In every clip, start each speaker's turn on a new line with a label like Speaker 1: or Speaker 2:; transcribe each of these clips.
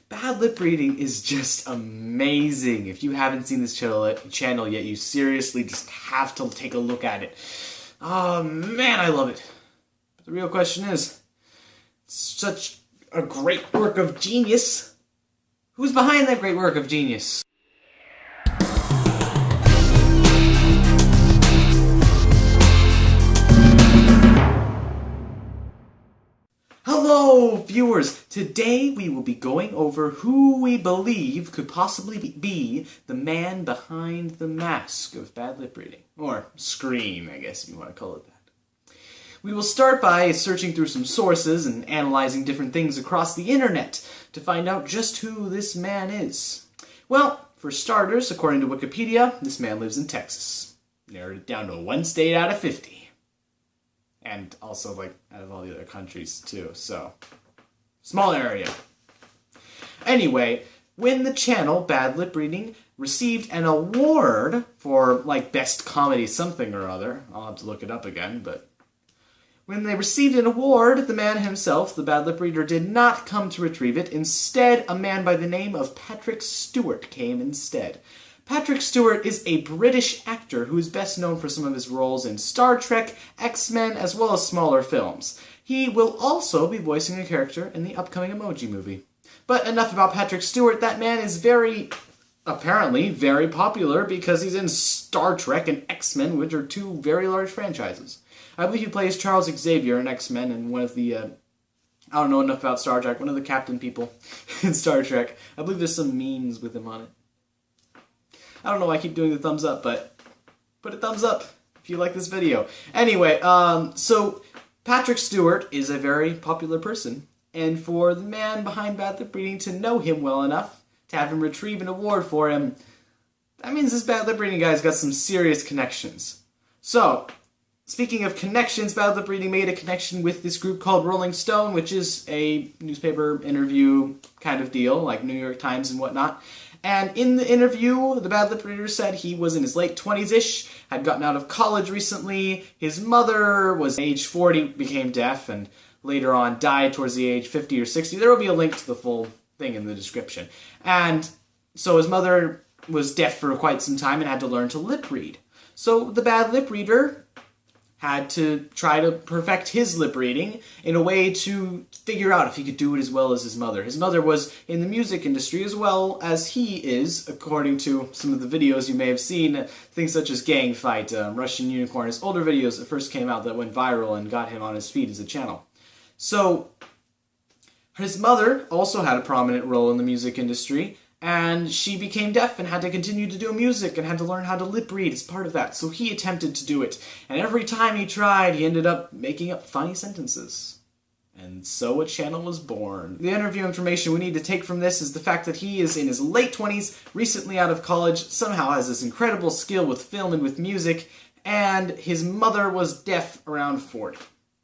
Speaker 1: Bad lip reading is just amazing. If you haven't seen this channel yet, you seriously just have to take a look at it. Oh man, I love it. But the real question is, such a great work of genius. Who's behind that great work of genius? Hello, viewers! Today we will be going over who we believe could possibly be the man behind the mask of bad lip reading. Or Scream, I guess if you want to call it that. We will start by searching through some sources and analyzing different things across the internet to find out just who this man is. Well, for starters, according to Wikipedia, this man lives in Texas. Narrowed it down to one state out of 50. And also, like, out of all the other countries, too, so. Small area. Anyway, when the channel, Bad Lip Reading, received an award for, like, Best Comedy something or other, I'll have to look it up again, but when they received an award, the man himself, the Bad Lip Reader, did not come to retrieve it. Instead, a man by the name of Patrick Stewart came instead. Patrick Stewart is a British actor who is best known for some of his roles in Star Trek, X-Men, as well as smaller films. He will also be voicing a character in the upcoming Emoji Movie. But enough about Patrick Stewart. That man is apparently very popular because he's in Star Trek and X-Men, which are two very large franchises. I believe he plays Charles Xavier in X-Men and one of the, I don't know enough about Star Trek, one of the captain people in Star Trek. I believe there's some memes with him on it. I don't know why I keep doing the thumbs up, but put a thumbs up if you like this video. Anyway, so Patrick Stewart is a very popular person, and for the man behind Bad Lip Reading to know him well enough to have him retrieve an award for him, that means this Bad Lip Reading guy's got some serious connections. So, speaking of connections, Bad Lip Reading made a connection with this group called Rolling Stone, which is a newspaper interview kind of deal, like New York Times and whatnot. And in the interview, the Bad Lip Reader said he was in his late 20s-ish, had gotten out of college recently, his mother was age 40, became deaf, and later on died towards the age 50 or 60. There will be a link to the full thing in the description. And so his mother was deaf for quite some time and had to learn to lip read. So the Bad Lip Reader had to try to perfect his lip reading in a way to figure out if he could do it as well as his mother. His mother was in the music industry as well as he is, according to some of the videos you may have seen, things such as Gang Fight, Russian Unicorn, his older videos that first came out that went viral and got him on his feet as a channel. So, his mother also had a prominent role in the music industry, and she became deaf and had to continue to do music and had to learn how to lip read as part of that. So he attempted to do it. And every time he tried, he ended up making up funny sentences. And so a channel was born. The interview information we need to take from this is the fact that he is in his late 20s, recently out of college, somehow has this incredible skill with film and with music, and his mother was deaf around 40.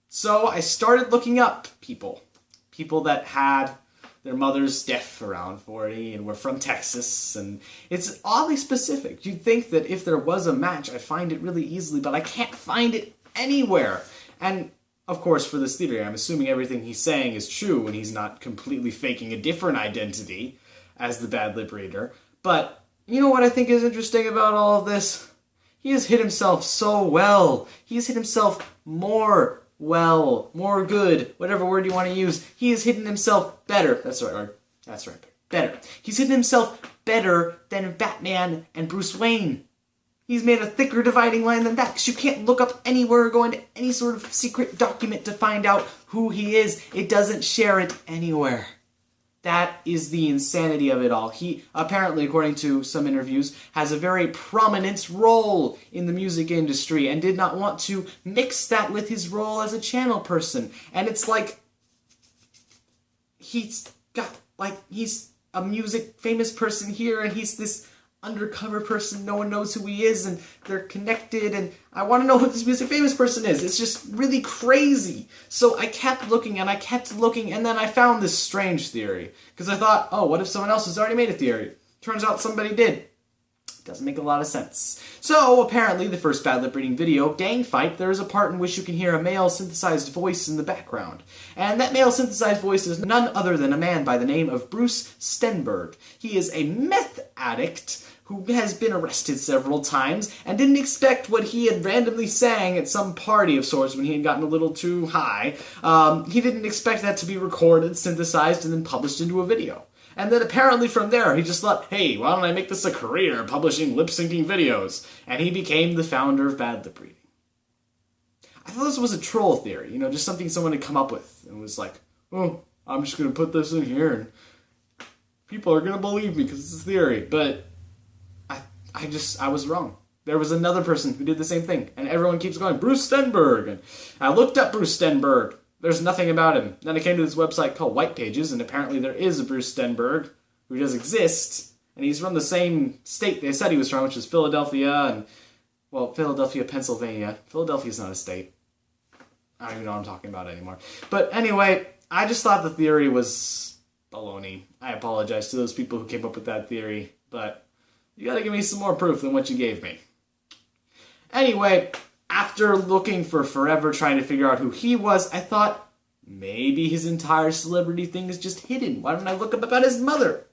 Speaker 1: So I started looking up people that had their mother's deaf around 40 and were from Texas, and it's oddly specific. You'd think that if there was a match, I'd find it really easily, but I can't find it anywhere. And, of course, for this theory, I'm assuming everything he's saying is true when he's not completely faking a different identity as the Bad Lip Reader. But, you know what I think is interesting about all of this? He has hit himself so well. He's hit himself more good, whatever word you want to use. He has hidden himself better. That's right, better. He's hidden himself better than Batman and Bruce Wayne. He's made a thicker dividing line than that, because you can't look up anywhere or go into any sort of secret document to find out who he is. It doesn't share it anywhere. That is the insanity of it all. He, apparently, according to some interviews, has a very prominent role in the music industry and did not want to mix that with his role as a channel person. And it's like, he's a music famous person here, and he's this undercover person, no one knows who he is, and they're connected, and I want to know who this music famous person is. It's just really crazy. So I kept looking, and then I found this strange theory, because I thought, oh, what if someone else has already made a theory? Turns out somebody did. Doesn't make a lot of sense. So, apparently, the first Bad Lip Reading video, Gang Fight, there is a part in which you can hear a male synthesized voice in the background. And that male synthesized voice is none other than a man by the name of Bruce Stenberg. He is a meth addict who has been arrested several times and didn't expect what he had randomly sang at some party of sorts when he had gotten a little too high. He didn't expect that to be recorded, synthesized, and then published into a video. And then apparently from there, he just thought, hey, why don't I make this a career, publishing lip-syncing videos? And he became the founder of Bad Lip Reading. I thought this was a troll theory, you know, just something someone had come up with. And was like, oh, I'm just going to put this in here, and people are going to believe me because it's a theory. But I was wrong. There was another person who did the same thing, and everyone keeps going, Bruce Stenberg. And I looked up Bruce Stenberg. There's nothing about him. Then I came to this website called White Pages, and apparently there is a Bruce Stenberg who does exist, and he's from the same state they said he was from, which is Philadelphia, and, well, Philadelphia, Pennsylvania. Philadelphia's not a state. I don't even know what I'm talking about anymore. But anyway, I just thought the theory was baloney. I apologize to those people who came up with that theory, but you gotta give me some more proof than what you gave me. Anyway, after looking for forever trying to figure out who he was, I thought, maybe his entire celebrity thing is just hidden. Why don't I look up about his mother?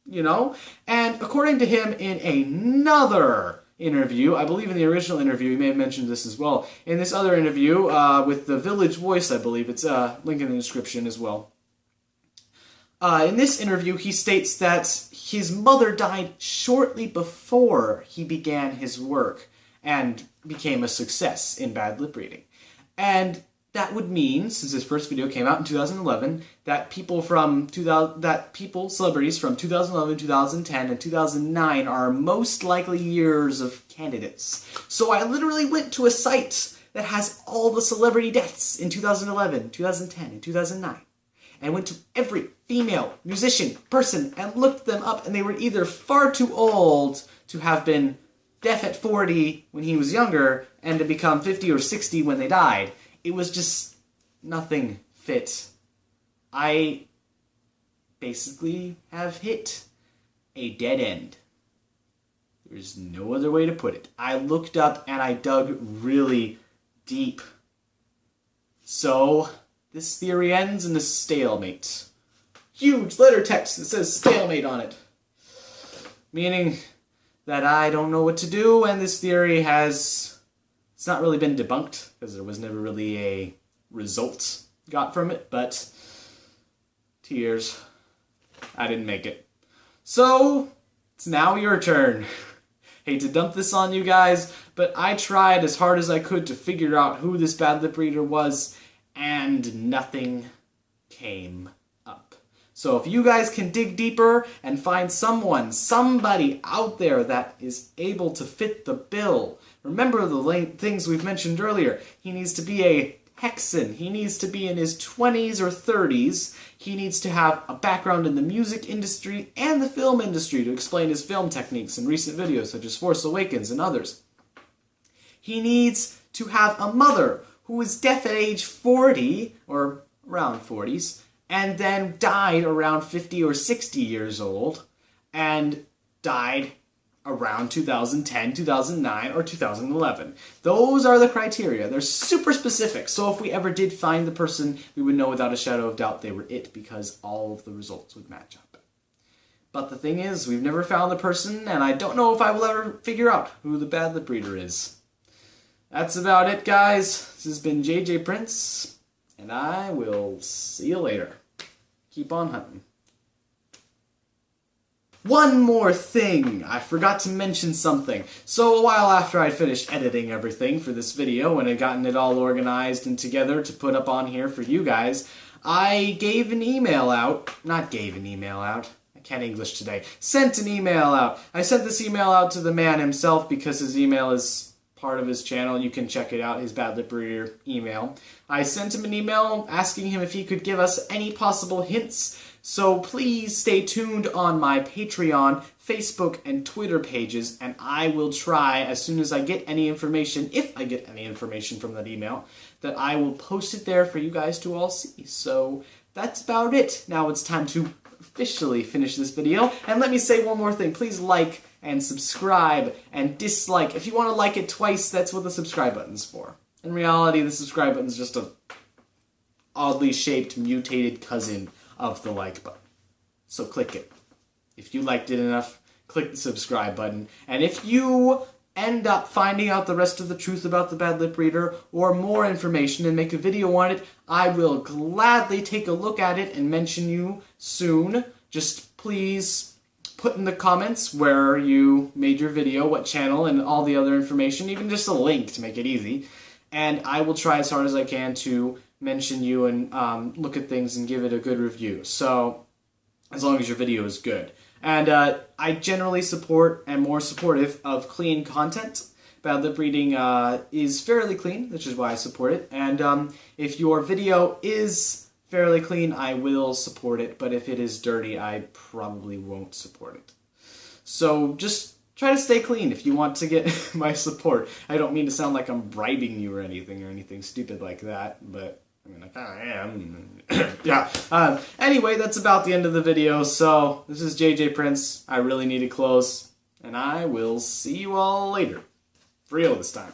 Speaker 1: You know? And according to him in another interview, I believe in the original interview, he may have mentioned this as well, in this other interview with the Village Voice, I believe, it's linked in the description as well. In this interview, he states that his mother died shortly before he began his work and became a success in Bad Lip Reading. And that would mean, since his first video came out in 2011, that celebrities from 2011, 2010, and 2009 are most likely years of candidates. So I literally went to a site that has all the celebrity deaths in 2011, 2010, and 2009. And went to every female musician person and looked them up, and they were either far too old to have been deaf at 40 when he was younger, and to become 50 or 60 when they died. It was just nothing fit. I basically have hit a dead end. There's no other way to put it. I looked up and I dug really deep. So, this theory ends in a stalemate. Huge letter text that says stalemate on it. Meaning that I don't know what to do, and this theory it's not really been debunked, because there was never really a result got from it, but tears. I didn't make it. So, it's now your turn. Hate to dump this on you guys, but I tried as hard as I could to figure out who this Bad Lip Reader was, and nothing came up. So if you guys can dig deeper and find somebody out there that is able to fit the bill, remember the things we've mentioned earlier. He needs to be a Texan. He needs to be in his 20s or 30s. He needs to have a background in the music industry and the film industry to explain his film techniques in recent videos such as Force Awakens and others. He needs to have a mother who was deaf at age 40, or around 40s, and then died around 50 or 60 years old, and died around 2010, 2009, or 2011. Those are the criteria. They're super specific, so if we ever did find the person, we would know without a shadow of doubt they were it, because all of the results would match up. But the thing is, we've never found the person, and I don't know if I will ever figure out who the Bad Lip Reader is. That's about it, guys. This has been JJ Prince, and I will see you later. Keep on hunting. One more thing! I forgot to mention something. So a while after I'd finished editing everything for this video and had gotten it all organized and together to put up on here for you guys, I gave an email out. Not gave an email out. I can't English today. Sent an email out. I sent this email out to the man himself because his email is part of his channel. You can check it out, his Bad Lip Reader email. I sent him an email asking him if he could give us any possible hints. So please stay tuned on my Patreon, Facebook, and Twitter pages, and I will try, as soon as I get any information, if I get any information from that email, that I will post it there for you guys to all see. So that's about it. Now it's time to officially finish this video. And let me say one more thing. Please like and subscribe and dislike. If you want to like it twice, that's what the subscribe button's for. In reality, the subscribe button's just a oddly shaped, mutated cousin of the like button. So click it. If you liked it enough, click the subscribe button. And if you end up finding out the rest of the truth about the Bad Lip Reader or more information and make a video on it, I will gladly take a look at it and mention you soon. Just please put in the comments where you made your video, what channel, and all the other information, even just a link to make it easy. And I will try as hard as I can to mention you and look at things and give it a good review. So, as long as your video is good. And I generally support and more supportive of clean content. Bad Lip Reading is fairly clean, which is why I support it. And if your video is fairly clean, I will support it. But if it is dirty, I probably won't support it. So just try to stay clean if you want to get my support. I don't mean to sound like I'm bribing you or anything stupid like that, but I mean, I kind of am. Yeah. Anyway, that's about the end of the video. So, this is JJ Prince. I really need to close. And I will see you all later. For real this time.